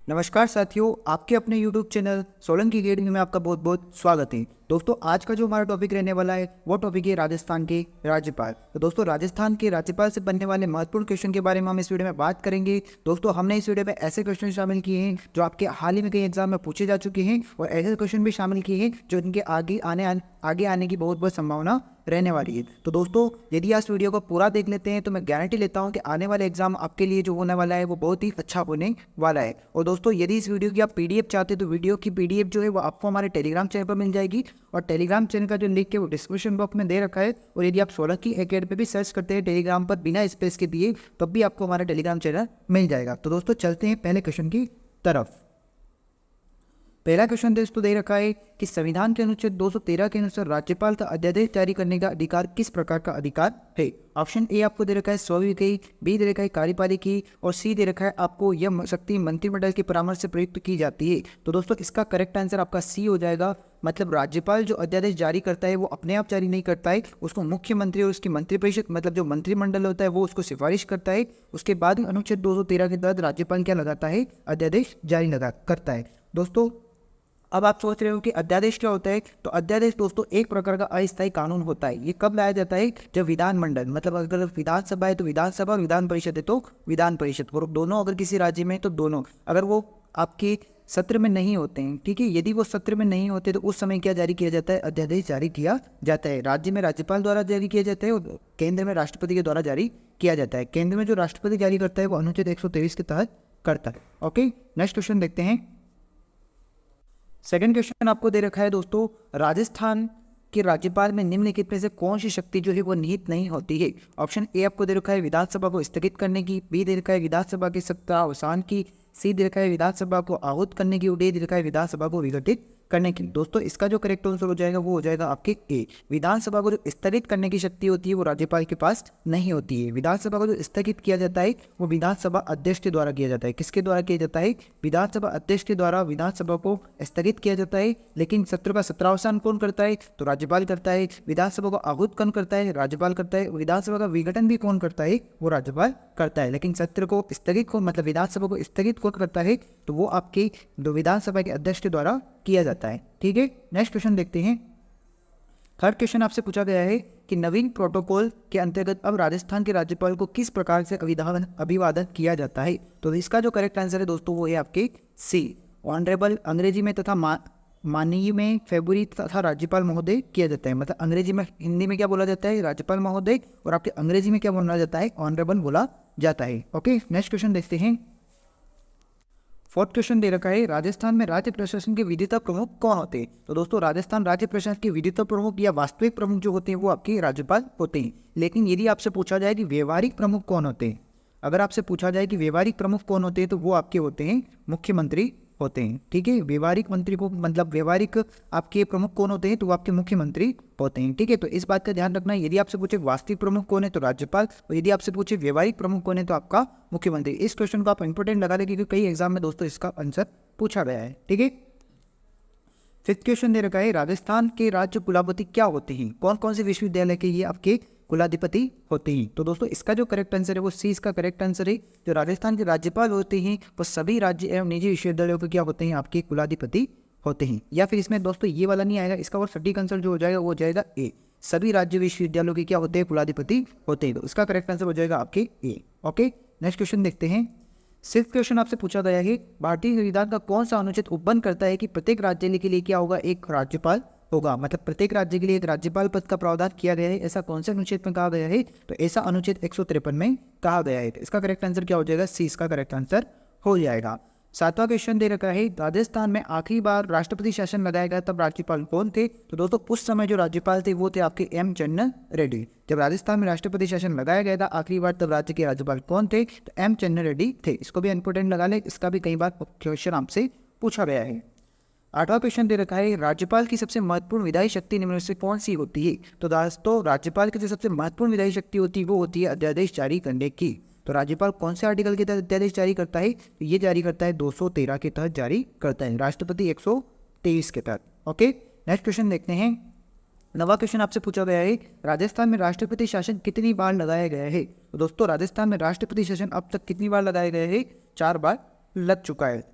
नमस्कार साथियों, आपके अपने YouTube चैनल सोलंकी अकेडमी में आपका बहुत बहुत स्वागत है। दोस्तों, आज का जो हमारा टॉपिक रहने वाला है वो टॉपिक है राजस्थान के राज्यपाल। तो दोस्तों, राजस्थान के राज्यपाल से बनने वाले महत्वपूर्ण क्वेश्चन के बारे में हम इस वीडियो में बात करेंगे। दोस्तों, हमने इस वीडियो में ऐसे क्वेश्चन शामिल किए हैं जो आपके हाल ही में कई एग्जाम में पूछे जा चुके हैं और ऐसे क्वेश्चन भी शामिल किए हैं जो इनके आगे आने की बहुत बहुत संभावना रहने वाली है। तो दोस्तों, यदि आप इस वीडियो को पूरा देख लेते हैं तो मैं गारंटी लेता हूं कि आने वाले एग्जाम आपके लिए जो होने वाला है वो बहुत ही अच्छा होने वाला है। और दोस्तों, यदि इस वीडियो की आप पीडीएफ चाहते हैं तो वीडियो की पीडीएफ जो है वो आपको हमारे टेलीग्राम चैनल पर मिल जाएगी और टेलीग्राम चैनल का जो लिंक है वो डिस्क्रिप्शन बॉक्स में दे रखा है। और यदि आप सोलंकी एकेडमी पे भी सर्च करते हैं टेलीग्राम पर बिना स्पेस के दिए तब भी आपको हमारा टेलीग्राम चैनल मिल जाएगा। तो दोस्तों, चलते हैं पहले क्वेश्चन की तरफ। पहला क्वेश्चन दोस्तों दे रखा है कि संविधान के अनुच्छेद 213 के अनुसार राज्यपाल का अध्यादेश जारी करने का अधिकार किस प्रकार का अधिकार है। ऑप्शन ए आपको दे रखा है स्वीकृत, बी दे रखा है कार्यपालिकी और सी दे रखा है आपको यह शक्ति मंत्रिमंडल के परामर्श से प्रयुक्त की जाती है। तो दोस्तों, इसका करेक्ट आंसर आपका सी हो जाएगा। मतलब राज्यपाल जो अध्यादेश जारी करता है वो अपने आप जारी नहीं करता है, उसको मुख्यमंत्री और उसकी मंत्रिपरिषद मतलब जो मंत्रिमंडल होता है वो उसको सिफारिश करता है। उसके बाद अनुच्छेद 213 के तहत राज्यपाल क्या लगाता है, अध्यादेश जारी करता है। दोस्तों, अब आप सोच रहे हो कि अध्यादेश क्या होता है। तो अध्यादेश दोस्तों एक प्रकार का अस्थायी कानून होता है। ये कब लाया जाता है, जब विधानमंडल मतलब अगर विधानसभा है तो विधानसभा, विधान परिषद है तो विधान परिषद, और दोनों अगर किसी राज्य में तो दोनों, अगर वो आपके सत्र में नहीं होते हैं, ठीक है, यदि वो सत्र में नहीं होते तो उस समय क्या जारी किया जाता है, अध्यादेश जारी किया जाता है। राज्य में राज्यपाल द्वारा जारी किया जाता है और केंद्र में राष्ट्रपति के द्वारा जारी किया जाता है। केंद्र में जो राष्ट्रपति जारी करता है वो अनुच्छेद 123 के तहत करता है। ओके, नेक्स्ट क्वेश्चन देखते हैं। सेकंड क्वेश्चन आपको दे रखा है दोस्तों, राजस्थान के राज्यपाल में निम्नलिखित में से कौन सी शक्ति जो है वो निहित नहीं होती है। ऑप्शन ए आपको दे रखा है विधानसभा को स्थगित करने की, बी दे रखा है विधानसभा की सत्ता अवसान की, सी दे रखा है विधानसभा को आहूत करने की और डी दे रखा है विधानसभा को विघटित करने की। दोस्तों, इसका जो करेक्ट आंसर हो जाएगा वो हो जाएगा आपके ए। विधानसभा को जो स्थगित करने की शक्ति होती है वो राज्यपाल के पास नहीं होती है। विधानसभा को जो स्थगित किया जाता है वो विधानसभा अध्यक्ष के द्वारा किया जाता है। किसके द्वारा किया जाता है, विधानसभा अध्यक्ष के द्वारा विधानसभा को स्थगित किया जाता है। लेकिन सत्र का सत्रावसान कौन करता है, तो राज्यपाल करता है। विधानसभा को आहूत कौन करता है, राज्यपाल करता है। विधानसभा का विघटन भी कौन करता है, वो राज्यपाल करता है। लेकिन सत्र को स्थगित कौन मतलब विधानसभा को स्थगित कौन करता है, तो वो आपके विधानसभा के अध्यक्ष के द्वारा किया जाता है। ठीक है, नेक्स्ट क्वेश्चन देखते हैं। थर्ड क्वेश्चन आपसे पूछा गया है कि नवीन प्रोटोकॉल के अंतर्गत अब राजस्थान के राज्यपाल को किस प्रकार से अभिवादन किया जाता है। तो इसका जो करेक्ट आंसर है दोस्तों वो है आपके सी, ऑनरेबल अंग्रेजी में तथा माननीय में फरवरी तथा राज्यपाल महोदय किया जाता है। मतलब अंग्रेजी में, हिंदी में क्या बोला जाता है, राज्यपाल महोदय, और आपके अंग्रेजी में क्या बोला जाता है, ऑनरेबल बोला जाता है। ओके, नेक्स्ट क्वेश्चन देखते हैं। फोर्थ क्वेश्चन दे रखा है, राजस्थान में राज्य प्रशासन के विधिता प्रमुख कौन होते हैं। तो दोस्तों, राजस्थान राज्य प्रशासन के विधिता प्रमुख या वास्तविक प्रमुख जो होते हैं वो आपके राज्यपाल होते हैं। लेकिन यदि आपसे पूछा जाए कि व्यवहारिक प्रमुख कौन होते हैं, अगर आपसे पूछा जाए कि व्यवहारिक प्रमुख कौन होते हैं तो वो आपके होते हैं मुख्यमंत्री होते हैं। ठीक है, व्यवहारिक मंत्री को मतलब व्यवहारिक आपके प्रमुख कौन होते हैं तो वो आपके मुख्यमंत्री होते हैं। ठीक है, तो इस बात का ध्यान रखना है। यदि आपसे पूछे वास्तविक प्रमुख कौन है तो राज्यपाल, और यदि आपसे पूछे व्यवहारिक प्रमुख कौन है तो आपका मुख्यमंत्री। इस क्वेश्चन को आप इंपोर्टेंट लगा दें क्योंकि कई एग्जाम में दोस्तों इसका आंसर पूछा गया है। ठीक है, फिफ्थ क्वेश्चन दे रखा है, राजस्थान के राज्य कुलाधिपति क्या होते हैं। कौन कौन से विश्वविद्यालय के ये आपके कुलाधिपति होते हैं। तो दोस्तों, इसका जो करेक्ट आंसर है वो सी इसका करेक्ट आंसर है। जो राजस्थान के राज्यपाल होते हैं वो सभी राज्य एवं निजी विश्वविद्यालयों के क्या होते हैं, आपके कुलाधिपति होते हैं। या फिर इसमें दोस्तों ये वाला नहीं आएगा, इसका और सटीक आंसर जो हो जाएगा वो हो जाएगा ए, सभी राज्य विश्वविद्यालयों के क्या होते हैं, कुलाधिपति होते हैं। तो इसका करेक्ट आंसर हो जाएगा आपके ए। ओके, नेक्स्ट क्वेश्चन देखते हैं। सिक्स्थ क्वेश्चन आपसे पूछा गया है, भारतीय संविधान का कौन सा अनुच्छेद उपबंध करता है कि प्रत्येक राज्य के लिए क्या होगा, एक राज्यपाल होगा। मतलब प्रत्येक राज्य के लिए एक राज्यपाल पद का प्रावधान किया गया है। ऐसा कौन से अनुच्छेद में कहा गया है, तो ऐसा अनुच्छेद 153 में कहा गया है। तो इसका करेक्ट आंसर क्या हो जाएगा, सी इसका करेक्ट आंसर हो जाएगा। सातवां क्वेश्चन दे रखा है, राजस्थान में आखिरी बार राष्ट्रपति शासन लगाया गया तब राज्यपाल कौन थे। तो दोस्तों, उस समय जो राज्यपाल थे वो थे आपके एम चन्ना रेड्डी। जब राजस्थान में राष्ट्रपति शासन लगाया गया था आखिरी बार तब राज्य के राज्यपाल कौन थे, तो एम चन्ना रेड्डी थे। इसको भी इंपोर्टेंट लगा ले, इसका भी कई बार क्वेश्चन आपसे पूछा गया है। आठवां क्वेश्चन दे रखा है, राज्यपाल की सबसे महत्वपूर्ण विधायी शक्ति निम्न में से कौन सी होती है। तो दोस्तों, राज्यपाल की जो सबसे महत्वपूर्ण विधायी शक्ति होती है वो होती है अध्यादेश जारी करने की। तो राज्यपाल कौन से आर्टिकल के तहत अध्यादेश जारी करता है, तो ये जारी करता है 213 के तहत जारी करता है, राष्ट्रपति 123 के तहत। ओके, नेक्स्ट क्वेश्चन देखते हैं। नवा क्वेश्चन आपसे पूछा गया है, राजस्थान में राष्ट्रपति शासन कितनी बार लगाया गया है। तो दोस्तों, राजस्थान में राष्ट्रपति शासन अब तक कितनी बार लगाया गया है, 4 बार लग चुका है।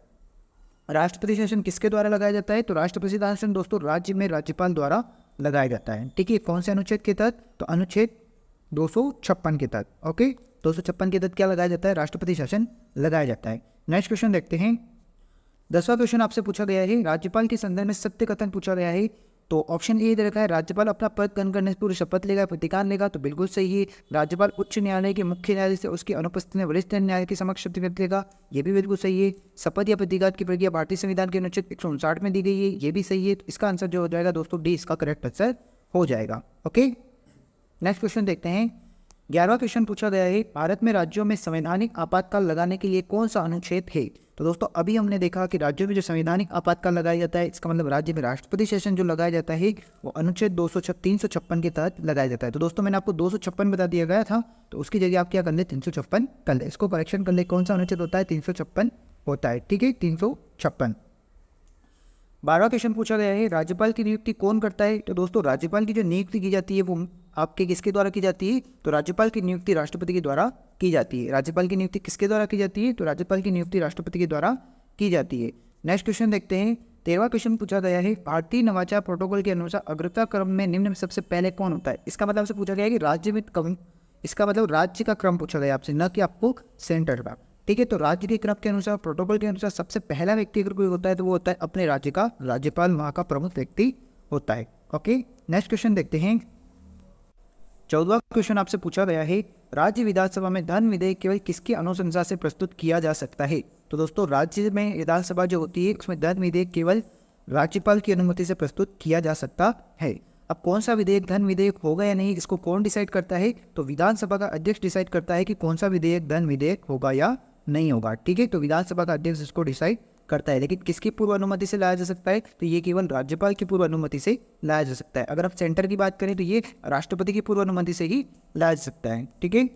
राष्ट्रपति शासन किसके द्वारा लगाया जाता है? तो राष्ट्रपति शासन दोस्तों राज्य में राज्यपाल द्वारा लगाया जाता है। ठीक है, कौन से अनुच्छेद के तहत? तो अनुच्छेद 256 के तहत। ओके, 256 के तहत क्या लगाया जाता है? राष्ट्रपति शासन लगाया जाता है। नेक्स्ट क्वेश्चन देखते हैं। 10वां क्वेश्चन आपसे पूछा गया है, राज्यपाल के संदर्भ में सत्य कथन पूछा गया है। तो ऑप्शन ए दे रखा है, राज्यपाल अपना पद ग्रहण करने से पूर्व शपथ लेगा, प्रतिज्ञा लेगा। तो बिल्कुल सही है। राज्यपाल उच्च न्यायालय के मुख्य न्यायाधीश से उसकी अनुपस्थिति में वरिष्ठ न्यायालय के समक्ष शपथ लेगा, ये भी बिल्कुल सही है। शपथ या प्रतिज्ञा की प्रक्रिया भारतीय संविधान के अनुच्छेद 159 में दी गई है, ये भी सही है। तो इसका आंसर जो हो जाएगा दोस्तों डी, इसका करेक्ट आंसर हो जाएगा। ओके, नेक्स्ट क्वेश्चन देखते हैं। 11वां क्वेश्चन पूछा गया है, भारत में राज्यों में संवैधानिक आपातकाल लगाने के लिए कौन सा अनुच्छेद है? तो दोस्तों अभी हमने देखा कि राज्यों में जो संवैधानिक आपातकाल लगाया जाता है, इसका मतलब राज्य में राष्ट्रपति शासन जो लगाया जाता है वो अनुच्छेद 356 के तहत लगाया जाता है। तो दोस्तों मैंने आपको 256 बता दिया गया था, तो उसकी जगह आप क्या कर ले? 356 कर ले। इसको करेक्शन कर ले, कौन सा अनुच्छेद होता है? 356 होता है। ठीक है, 356। 12वां क्वेश्चन पूछा गया है, राज्यपाल की नियुक्ति कौन करता है? तो दोस्तों राज्यपाल की जो नियुक्ति की जाती है वो आपके किसके द्वारा की जाती है? तो राज्यपाल की नियुक्ति राष्ट्रपति के द्वारा की जाती है। राज्यपाल की नियुक्ति किसके द्वारा की जाती है? तो राज्यपाल की नियुक्ति राष्ट्रपति के द्वारा की जाती है। नेक्स्ट क्वेश्चन देखते हैं। 13वां क्वेश्चन पूछा गया है, भारतीय नवाचार प्रोटोकॉल के अनुसार अग्रता क्रम में निम्न में सबसे पहले कौन होता है? इसका मतलब से पूछा गया है कि राज्य में कम, इसका मतलब राज्य का क्रम पूछा गया आपसे, न कि आपको सेंटर का। ठीक है, तो राज्य के क्रम के अनुसार, प्रोटोकॉल के अनुसार सबसे पहला व्यक्ति अगर कोई होता है तो वो होता है अपने राज्य का राज्यपाल, वहाँ का प्रमुख व्यक्ति होता है। ओके, नेक्स्ट क्वेश्चन देखते हैं। 14वां क्वेश्चन आपसे पूछा गया है, राज्य विधानसभा में धन विधेयक केवल किसकी अनुशंसा से प्रस्तुत किया जा सकता है? तो दोस्तों राज्य में विधानसभा जो होती है उसमें धन विधेयक केवल राज्यपाल की अनुमति से प्रस्तुत किया जा सकता है। अब कौन सा विधेयक धन विधेयक होगा या नहीं, इसको कौन डिसाइड करता है? तो विधानसभा का अध्यक्ष डिसाइड करता है कि कौन सा विधेयक धन विधेयक होगा या नहीं होगा। ठीक है, तो विधानसभा का अध्यक्ष इसको डिसाइड करता है। लेकिन किसकी पूर्व अनुमति से लाया जा सकता है? तो ये केवल राज्यपाल की पूर्व अनुमति से लाया जा सकता है। अगर आप सेंटर की बात करें तो ये राष्ट्रपति की पूर्व अनुमति से ही लाया जा सकता है। ठीक है,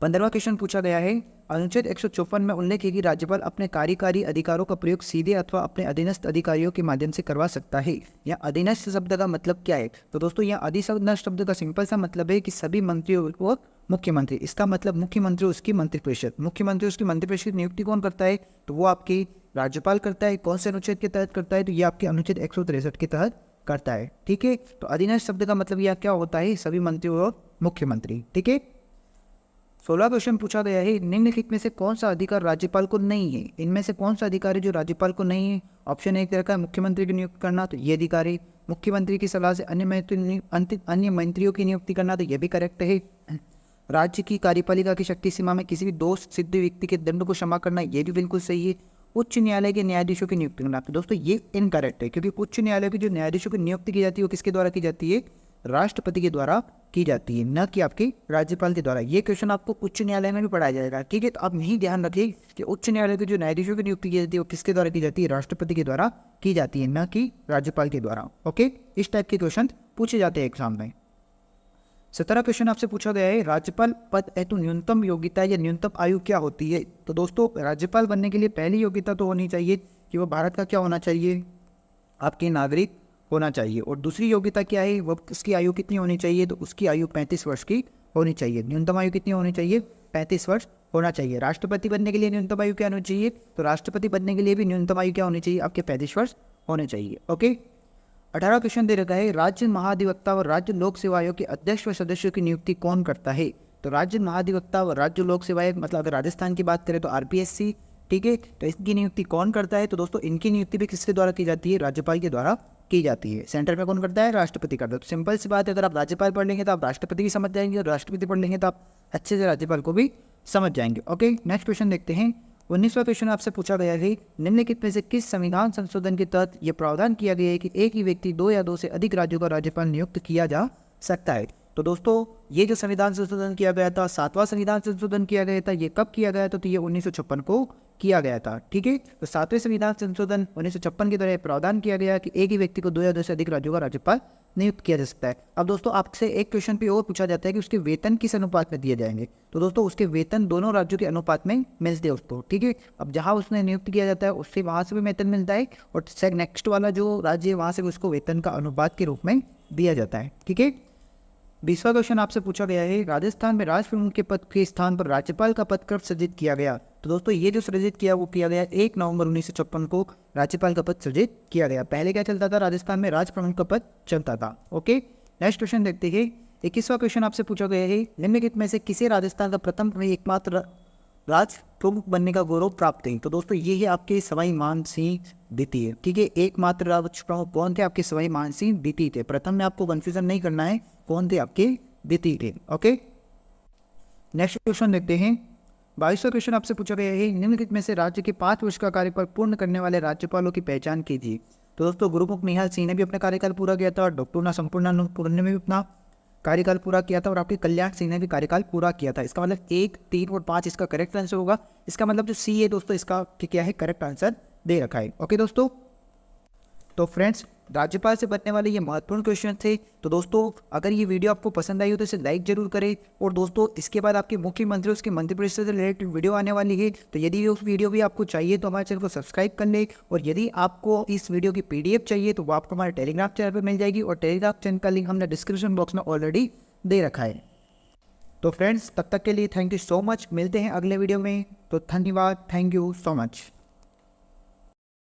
15वां क्वेश्चन पूछा गया है, अनुच्छेद 154 में उल्लेख है कि राज्यपाल अपने कार्यकारी अधिकारों का प्रयोग सीधे अथवा अपने अधीनस्थ अधिकारियों के माध्यम से करवा सकता है। या अधीनस्थ शब्द का मतलब क्या है? तो दोस्तों यहाँ अधीनस्थ शब्द का सिंपल सा मतलब है कि सभी मंत्रियों को मुख्यमंत्री, इसका मतलब मुख्यमंत्री उसकी मंत्रिपरिषद, मुख्यमंत्री उसकी मंत्रिपरिषद की नियुक्ति कौन करता है? तो वो आपकी राज्यपाल करता है। कौन से अनुच्छेद के तहत करता है? तो ये आपके अनुच्छेद 163 के तहत करता है। ठीक है, तो अधीनस्थ शब्द का मतलब यह क्या होता है? सभी मंत्रियों और मुख्यमंत्री। ठीक है, 16वां क्वेश्चन पूछा गया है, निम्नलिखित में से कौन सा अधिकार राज्यपाल को नहीं है? इनमें से कौन सा अधिकार है जो राज्यपाल को नहीं है? ऑप्शन एक तरह का मुख्यमंत्री की नियुक्ति करना, तो ये अधिकार है। मुख्यमंत्री की सलाह से अन्य मंत्रियों की नियुक्ति करना, तो ये भी करेक्ट है। राज्य की कार्यपालिका की शक्ति सीमा में किसी भी दोष सिद्ध व्यक्ति के दंड को क्षमा करना, ये भी बिल्कुल सही है। उच्च न्यायालय के न्यायाधीशों की नियुक्ति करना, तो दोस्तों ये इनकरेक्ट है, क्योंकि उच्च न्यायालय के जो न्यायाधीशों की नियुक्ति की जाती है वो किसके द्वारा की जाती है? राष्ट्रपति के द्वारा की जाती है, न कि आपके राज्यपाल के द्वारा। ये क्वेश्चन आपको उच्च न्यायालय में भी पढ़ाया जाएगा। ठीक है, तो आप यही ध्यान रखिए कि उच्च न्यायालय के जो न्यायाधीशों की नियुक्ति की जाती है वो किसके द्वारा की जाती है? राष्ट्रपति के द्वारा की जाती है, न कि राज्यपाल के द्वारा। ओके, इस टाइप के क्वेश्चन पूछे जाते हैं एग्जाम में। 17वां क्वेश्चन आपसे पूछा गया है, राज्यपाल पद हेतु न्यूनतम योग्यता या न्यूनतम आयु क्या होती है? तो दोस्तों राज्यपाल बनने के लिए पहली योग्यता तो होनी चाहिए कि वो भारत का क्या होना चाहिए? आपके नागरिक होना चाहिए। और दूसरी योग्यता क्या है? वो उसकी आयु कितनी होनी चाहिए? तो उसकी आयु 35 वर्ष की होनी चाहिए। न्यूनतम आयु कितनी होनी चाहिए? 35 वर्ष होना चाहिए। राष्ट्रपति बनने के लिए न्यूनतम आयु क्या होनी चाहिए? तो राष्ट्रपति बनने के लिए भी न्यूनतम आयु क्या होनी चाहिए? आपके 35 वर्ष होने चाहिए। ओके, 18वां क्वेश्चन दे रखा है, राज्य महाधिवक्ता और राज्य लोक सेवा आयोग के अध्यक्ष व सदस्यों की नियुक्ति कौन करता है? तो राज्य महाधिवक्ता और राज्य लोक सेवा आयोग, मतलब अगर राजस्थान की बात करें तो RPSC। ठीक है, तो इसकी नियुक्ति कौन करता है? तो दोस्तों इनकी नियुक्ति भी किसके द्वारा की जाती है? राज्यपाल के द्वारा की जाती है। सेंटर में कौन करता है? राष्ट्रपति करता है। तो सिंपल सी बात है, अगर आप राज्यपाल पढ़ लेंगे तो आप राष्ट्रपति भी समझ जाएंगे, और राष्ट्रपति पढ़ लेंगे तो आप अच्छे से राज्यपाल को भी समझ जाएंगे। ओके, नेक्स्ट क्वेश्चन देखते हैं। 19वां क्वेश्चन आपसे पूछा गया है, निम्नलिखित में से किस संविधान संशोधन के तहत यह प्रावधान किया गया है कि एक ही व्यक्ति 2 या 2 से अधिक राज्यों का राज्यपाल नियुक्त किया जा सकता है? तो दोस्तों ये जो संविधान संशोधन किया गया था, 7वां संविधान संशोधन किया गया था, ये कब किया गया था? तो ये 1956 को किया गया था। ठीक है, तो 7वें संविधान संशोधन 1956 के द्वारा प्रावधान किया गया कि एक ही व्यक्ति को 2 या 2 से अधिक राज्यों का राज्यपाल नियुक्त किया जा सकता है। अब दोस्तों आपसे एक क्वेश्चन पे और पूछा जाता है कि उसके वेतन किस अनुपात में दिए जाएंगे? तो दोस्तों उसके वेतन दोनों राज्यों के अनुपात में मिलते हैं उसको। ठीक है, अब जहां उसने नियुक्त किया जाता है उससे वहां से भी वेतन मिलता है, और नेक्स्ट वाला जो राज्य है वहां से उसको वेतन का अनुपात के रूप में दिया जाता है। ठीक है, 20वां क्वेश्चन आपसे पूछा गया है, राजस्थान में राज प्रमुख के पद के स्थान पर राज्यपाल का पद कब सृजित किया गया। तो दोस्तों ये जो सृजित किया वो किया गया 1 नवंबर 1956 को राज्यपाल का पद सृजित किया गया। पहले क्या चलता था, राजस्थान में राज प्रमुख का पद चलता था। ओके, नेक्स्ट क्वेश्चन देखते हैं। 21वां क्वेश्चन आपसे पूछा गया है, निम्नलिखित में से किसे राजस्थान का प्रथम एकमात्र राज प्रमुख बनने का गौरव प्राप्त है। तो दोस्तों ये है आपके सवाई मानसिंह द्वितीय। ठीक है, एकमात्र राज प्रमुख कौन थे, आपके सवाई मानसिंह द्वितीय थे। प्रथम में आपको कंफ्यूजन नहीं करना है, कौन थे, आपके द्वितीय थे। ओके, नेक्स्ट क्वेश्चन देखते हैं। 22वां क्वेश्चन आपसे पूछा गया है, निम्नलिखित में से राज्य के 5 वर्ष का कार्यकाल पूर्ण करने वाले राज्यपालों की पहचान कीजिए। तो दोस्तों गुरुमुख निहाल सिंह ने भी अपना कार्यकाल पूरा किया था, और डॉक्टर संपूर्णानंद ने भी अपना कार्यकाल पूरा किया था, और आपके कल्याण सिंह ने भी कार्यकाल पूरा किया था। इसका मतलब 1, 3 और 5 इसका करेक्ट आंसर होगा। इसका मतलब जो सी है दोस्तों, इसका क्या है, करेक्ट आंसर दे रखा है। ओके दोस्तों, तो फ्रेंड्स राज्यपाल से बनने वाले ये महत्वपूर्ण क्वेश्चन थे। तो दोस्तों अगर ये वीडियो आपको पसंद आई हो तो इसे लाइक जरूर करें, और दोस्तों इसके बाद आपके मुख्यमंत्री उसके मंत्रिपरिषद से रिलेटेड वीडियो आने वाली है, तो यदि उस वीडियो भी आपको चाहिए तो हमारे चैनल को सब्सक्राइब कर लें। और यदि आपको इस वीडियो की PDF चाहिए तो वो आपको हमारे टेलीग्राम चैनल पर मिल जाएगी, और टेलीग्राम चैनल का लिंक हमने डिस्क्रिप्शन बॉक्स में ऑलरेडी दे रखा है। तो फ्रेंड्स तब तक के लिए थैंक यू सो मच, मिलते हैं अगले वीडियो में। तो धन्यवाद, थैंक यू सो मच।